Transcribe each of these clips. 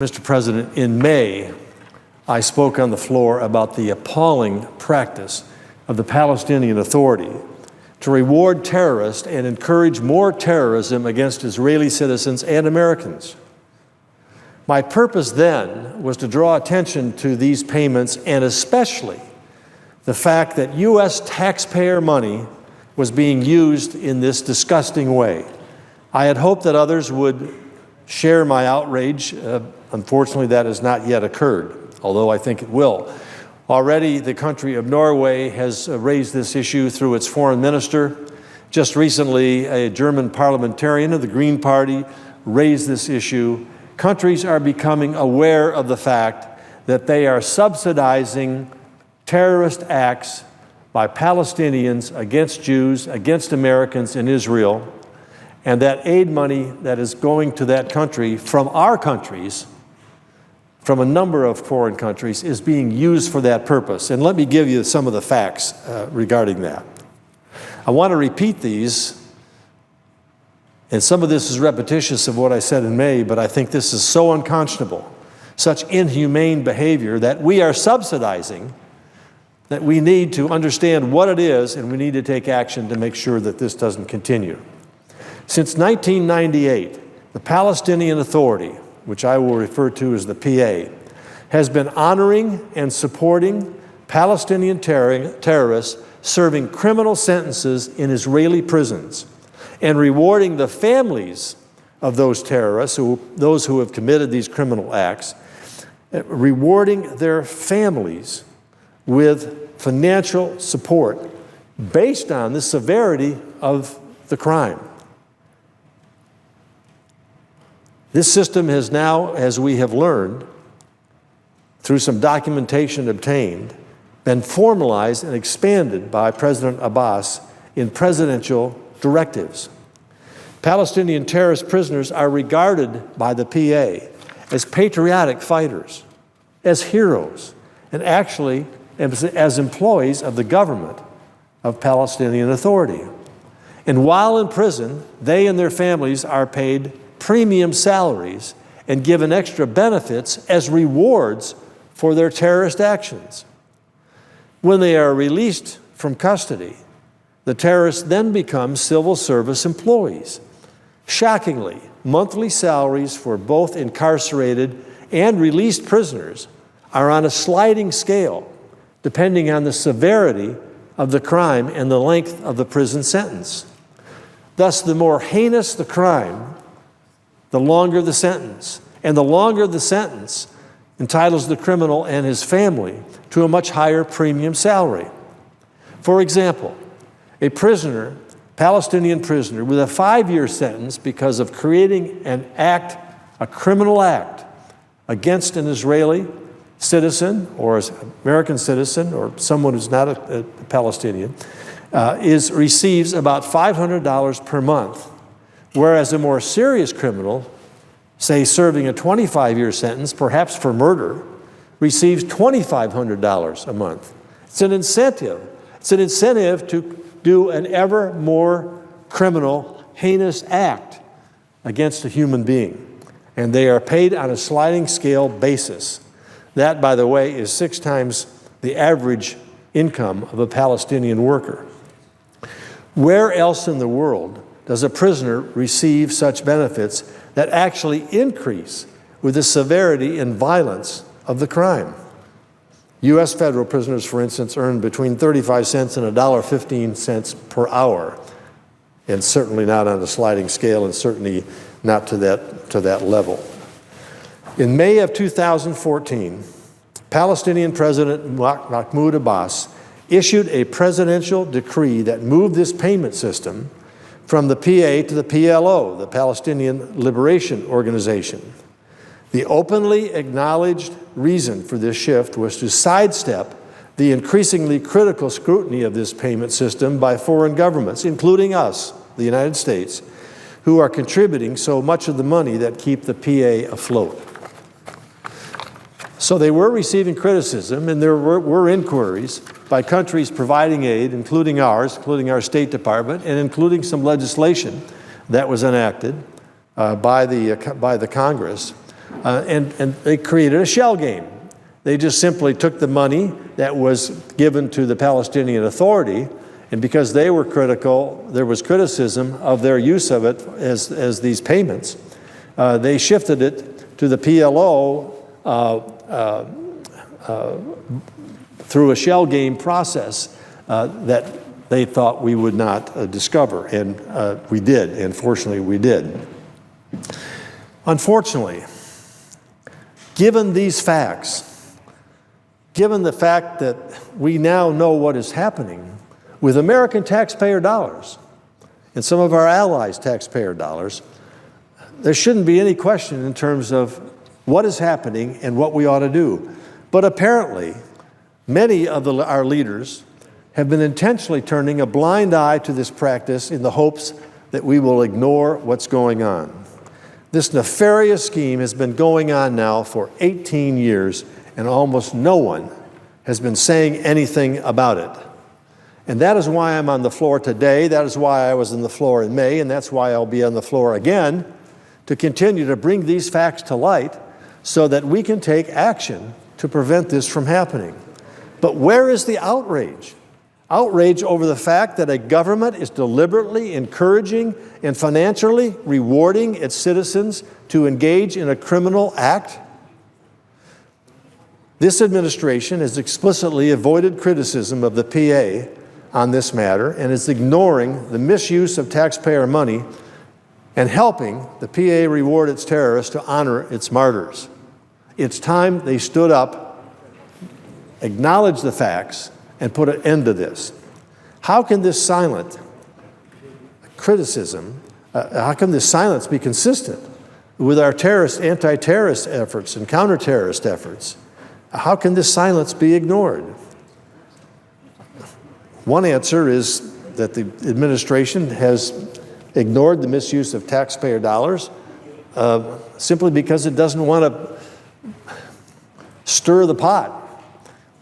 Mr. President, in May, I spoke on the floor about the appalling practice of the Palestinian Authority to reward terrorists and encourage more terrorism against Israeli citizens and Americans. My purpose then was to draw attention to these payments and especially the fact that U.S. taxpayer money was being used in this disgusting way. I had hoped that others would share my outrage. Unfortunately, that has not yet occurred, although I think it will. Already, the country of Norway has raised this issue through its foreign minister. Just recently, a German parliamentarian of the Green Party raised this issue. Countries are becoming aware of the fact that they are subsidizing terrorist acts by Palestinians against Jews, against Americans in Israel, and that aid money that is going to that country from our countries, from a number of foreign countries, is being used for that purpose. And let me give you some of the facts regarding that. I want to repeat these, and some of this is repetitious of what I said in May, but I think this is so unconscionable, such inhumane behavior that we are subsidizing, that we need to understand what it is, and we need to take action to make sure that this doesn't continue. Since 1998, the Palestinian Authority, which I will refer to as the PA, has been honoring and supporting Palestinian terrorists serving criminal sentences in Israeli prisons and rewarding the families of those terrorists, those who have committed these criminal acts, rewarding their families with financial support based on the severity of the crime. This system has now, as we have learned, through some documentation obtained, been formalized and expanded by President Abbas in presidential directives. Palestinian terrorist prisoners are regarded by the PA as patriotic fighters, as heroes, and actually as employees of the government of Palestinian Authority. And while in prison, they and their families are paid premium salaries and given extra benefits as rewards for their terrorist actions. When they are released from custody, the terrorists then become civil service employees. Shockingly, monthly salaries for both incarcerated and released prisoners are on a sliding scale, depending on the severity of the crime and the length of the prison sentence. Thus, the more heinous the crime, the longer the sentence. And the longer the sentence entitles the criminal and his family to a much higher premium salary. For example, a prisoner, Palestinian prisoner, with a 5-year sentence because of creating an act, a criminal act, against an Israeli citizen or an American citizen or someone who's not a Palestinian, receives about $500 per month. Whereas a more serious criminal, say serving a 25-year sentence, perhaps for murder, receives $2,500 a month. It's an incentive. It's an incentive to do an ever more criminal, heinous act against a human being. And they are paid on a sliding scale basis. That, by the way, is 6 times the average income of a Palestinian worker. Where else in the world does a prisoner receive such benefits that actually increase with the severity and violence of the crime? U.S. federal prisoners, for instance, earn between 35 cents and $1.15 per hour, and certainly not on a sliding scale, and certainly not to that level. In May of 2014, Palestinian President Mahmoud Abbas issued a presidential decree that moved this payment system from the PA to the PLO, the Palestinian Liberation Organization. The openly acknowledged reason for this shift was to sidestep the increasingly critical scrutiny of this payment system by foreign governments, including us, the United States, who are contributing so much of the money that keep the PA afloat. So they were receiving criticism, and there were inquiries by countries providing aid, including ours, including our State Department, and including some legislation that was enacted by the Congress and they created a shell game. They just simply took the money that was given to the Palestinian Authority, and because they were critical, there was criticism of their use of it as these payments. They shifted it to the PLO through a shell game process that they thought we would not discover, and we did, and fortunately we did. Unfortunately, given these facts, given the fact that we now know what is happening with American taxpayer dollars and some of our allies' taxpayer dollars, there shouldn't be any question in terms of what is happening and what we ought to do. But apparently, many of our leaders have been intentionally turning a blind eye to this practice in the hopes that we will ignore what's going on. This nefarious scheme has been going on now for 18 years, and almost no one has been saying anything about it. And that is why I'm on the floor today. That is why I was on the floor in May, and that's why I'll be on the floor again, to continue to bring these facts to light so that we can take action to prevent this from happening. But where is the outrage? Outrage over the fact that a government is deliberately encouraging and financially rewarding its citizens to engage in a criminal act? This administration has explicitly avoided criticism of the PA on this matter and is ignoring the misuse of taxpayer money and helping the PA reward its terrorists to honor its martyrs. It's time they stood up, acknowledged the facts, and put an end to this. How can this silent criticism, how can this silence be consistent with our anti-terrorist efforts and counter-terrorist efforts? How can this silence be ignored? One answer is that the administration has ignored the misuse of taxpayer dollars simply because it doesn't want to stir the pot.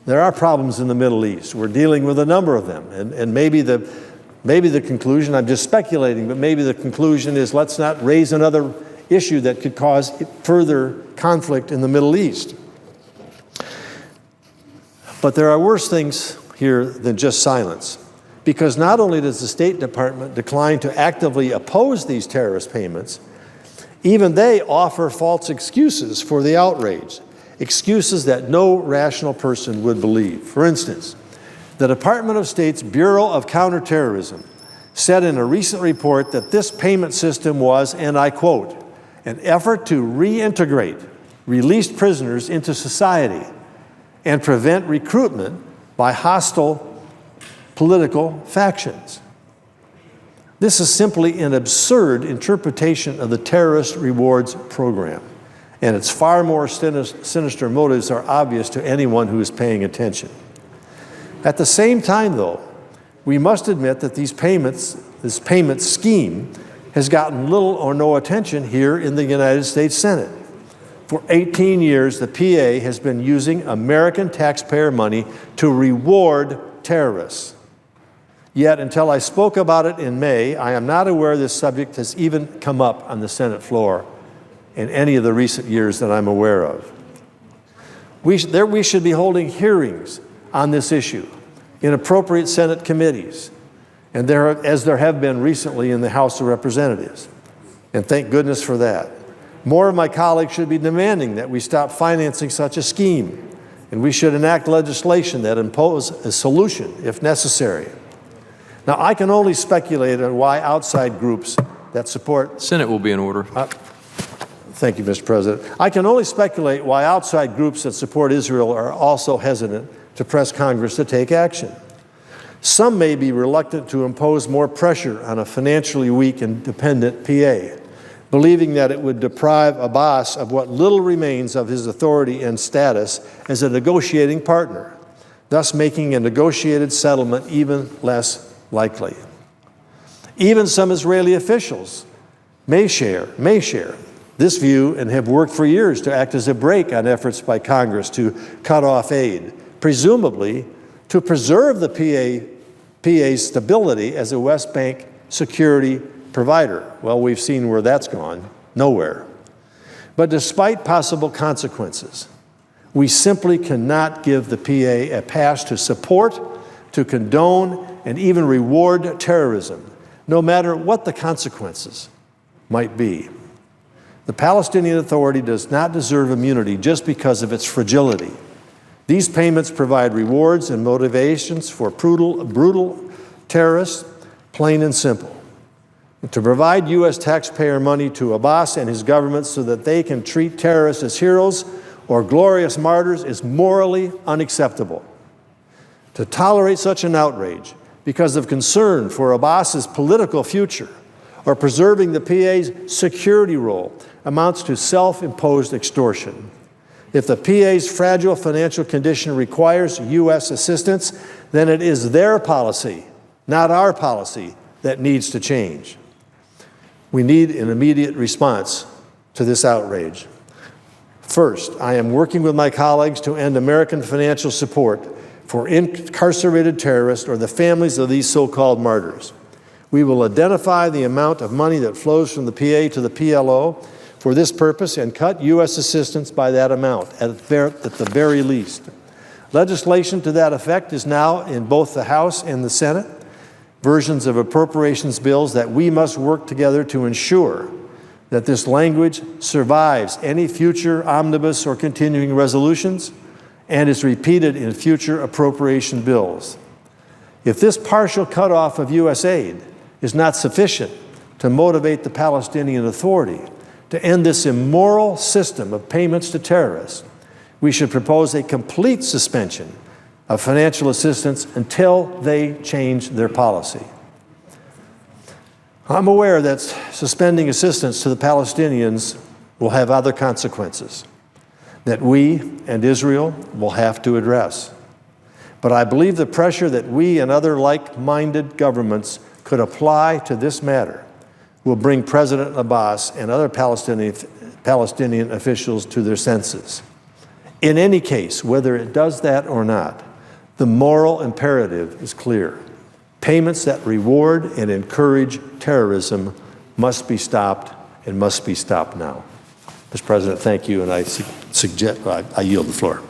There are problems in the Middle East. We're dealing with a number of them. And maybe the conclusion, I'm just speculating, but maybe the conclusion is let's not raise another issue that could cause further conflict in the Middle East. But there are worse things here than just silence. Because not only does the State Department decline to actively oppose these terrorist payments, even they offer false excuses for the outrage. Excuses that no rational person would believe. For instance, the Department of State's Bureau of Counterterrorism said in a recent report that this payment system was, and I quote, an effort to reintegrate released prisoners into society and prevent recruitment by hostile political factions. This is simply an absurd interpretation of the terrorist rewards program. And its far more sinister motives are obvious to anyone who is paying attention. At the same time, though, we must admit that this payment scheme has gotten little or no attention here in the United States Senate. For 18 years, the PA has been using American taxpayer money to reward terrorists. Yet, until I spoke about it in May, I am not aware this subject has even come up on the Senate floor in any of the recent years that I'm aware of. We should be holding hearings on this issue in appropriate Senate committees, and as there have been recently in the House of Representatives. And thank goodness for that. More of my colleagues should be demanding that we stop financing such a scheme, and we should enact legislation that impose a solution if necessary. Now, I can only speculate on why outside groups that support— Senate will be in order. Thank you, Mr. President. I can only speculate why outside groups that support Israel are also hesitant to press Congress to take action. Some may be reluctant to impose more pressure on a financially weak and dependent PA, believing that it would deprive Abbas of what little remains of his authority and status as a negotiating partner, thus making a negotiated settlement even less likely. Even some Israeli officials may share this view and have worked for years to act as a brake on efforts by Congress to cut off aid, presumably to preserve the PA's stability as a West Bank security provider. Well, we've seen where that's gone, nowhere. But despite possible consequences, we simply cannot give the PA a pass to support, to condone, and even reward terrorism, no matter what the consequences might be. The Palestinian Authority does not deserve immunity just because of its fragility. These payments provide rewards and motivations for brutal terrorists, plain and simple. To provide U.S. taxpayer money to Abbas and his government so that they can treat terrorists as heroes or glorious martyrs is morally unacceptable. To tolerate such an outrage because of concern for Abbas's political future or preserving the PA's security role amounts to self-imposed extortion. If the PA's fragile financial condition requires U.S. assistance, then it is their policy, not our policy, that needs to change. We need an immediate response to this outrage. First, I am working with my colleagues to end American financial support for incarcerated terrorists or the families of these so-called martyrs. We will identify the amount of money that flows from the PA to the PLO for this purpose and cut U.S. assistance by that amount, at the very least. Legislation to that effect is now in both the House and the Senate, versions of appropriations bills that we must work together to ensure that this language survives any future omnibus or continuing resolutions and is repeated in future appropriation bills. If this partial cutoff of U.S. aid is not sufficient to motivate the Palestinian Authority to end this immoral system of payments to terrorists, we should propose a complete suspension of financial assistance until they change their policy. I'm aware that suspending assistance to the Palestinians will have other consequences that we and Israel will have to address. But I believe the pressure that we and other like-minded governments could apply to this matter will bring President Abbas and other Palestinian officials to their senses. In any case, whether it does that or not, the moral imperative is clear. Payments that reward and encourage terrorism must be stopped and must be stopped now. Mr. President, thank you, and I yield the floor.